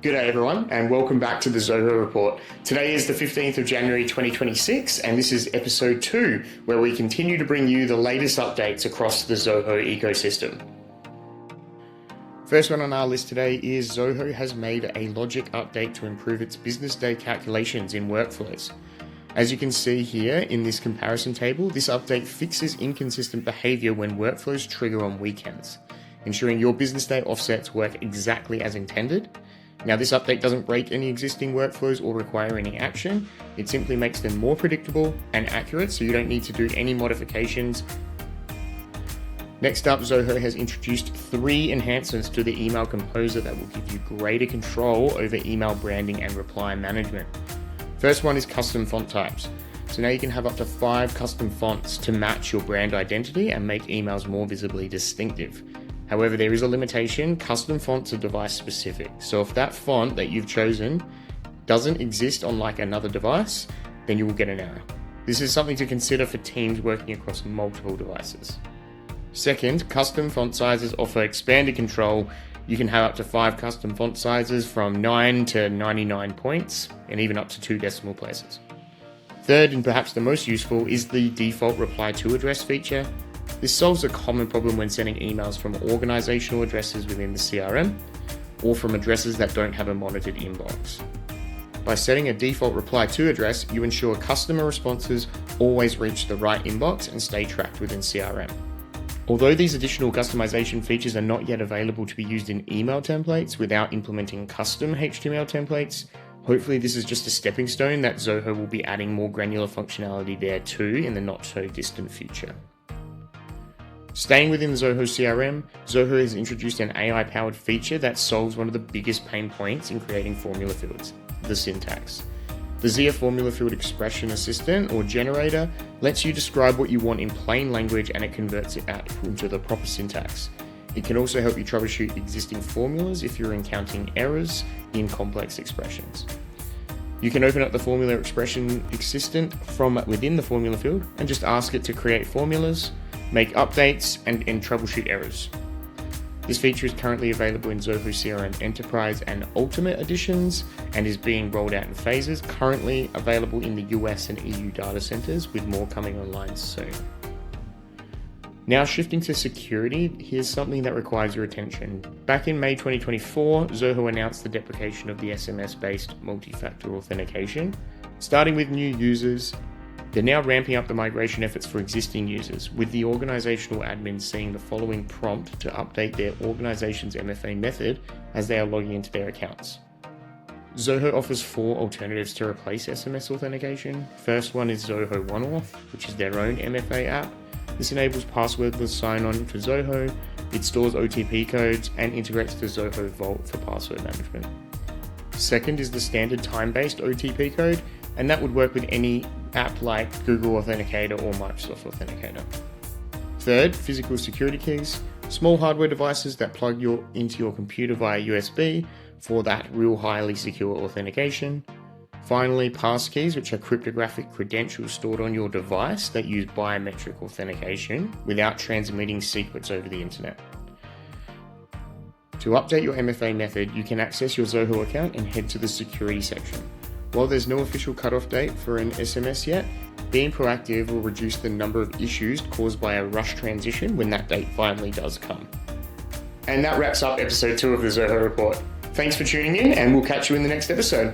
G'day everyone, and welcome back to the Zoho Report. Today is the 15th of January 2026, and this is episode 2, where we continue to bring you the latest updates across the Zoho ecosystem. First one on our list today is Zoho has made a logic update to improve its business day calculations in workflows. As you can see here in this comparison table, this update fixes inconsistent behavior when workflows trigger on weekends, ensuring your business day offsets work exactly as intended. Now, this update doesn't break any existing workflows or require any action. It simply makes them more predictable and accurate, so you don't need to do any modifications. Next up, Zoho has introduced 3 enhancements to the email composer that will give you greater control over email branding and reply management. First one is custom font types. So now you can have up to 5 custom fonts to match your brand identity and make emails more visibly distinctive. However, there is a limitation. Custom fonts are device specific. So if that font that you've chosen doesn't exist on another device, then you will get an error. This is something to consider for teams working across multiple devices. Second, custom font sizes offer expanded control. You can have up to 5 custom font sizes from 9 to 99 points and even up to 2 decimal places. Third, and perhaps the most useful, is the default reply to address feature. This solves a common problem when sending emails from organizational addresses within the CRM or from addresses that don't have a monitored inbox. By setting a default reply to address, you ensure customer responses always reach the right inbox and stay tracked within CRM. Although these additional customization features are not yet available to be used in email templates without implementing custom HTML templates, hopefully this is just a stepping stone that Zoho will be adding more granular functionality there too in the not so distant future. Staying within Zoho CRM, Zoho has introduced an AI-powered feature that solves one of the biggest pain points in creating formula fields, the syntax. The Zia Formula Expression Assistant, or generator, lets you describe what you want in plain language and it converts it out into the proper syntax. It can also help you troubleshoot existing formulas if you're encountering errors in complex expressions. You can open up the Formula Expression Assistant from within the formula field and just ask it to create formulas, make updates, and troubleshoot errors. This feature is currently available in Zoho CRM Enterprise and Ultimate editions and is being rolled out in phases, currently available in the US and EU data centers, with more coming online soon. Now shifting to security, here's something that requires your attention. Back in May 2024, Zoho announced the deprecation of the SMS-based multi-factor authentication. Starting with new users, they're now ramping up the migration efforts for existing users, with the organizational admins seeing the following prompt to update their organization's MFA method as they are logging into their accounts. Zoho offers 4 alternatives to replace SMS authentication. First one is Zoho OneAuth, which is their own MFA app. This enables passwordless sign-on for Zoho. It stores OTP codes and integrates to Zoho Vault for password management. Second is the standard time-based OTP code, and that would work with any app like Google Authenticator or Microsoft Authenticator. Third, physical security keys, small hardware devices that plug into your computer via USB for that real highly secure authentication. Finally, passkeys, which are cryptographic credentials stored on your device that use biometric authentication without transmitting secrets over the internet. To update your MFA method, you can access your Zoho account and head to the security section. While there's no official cutoff date for an SMS yet, being proactive will reduce the number of issues caused by a rush transition when that date finally does come. And that wraps up episode 2 of the Zoho Report. Thanks for tuning in, and we'll catch you in the next episode.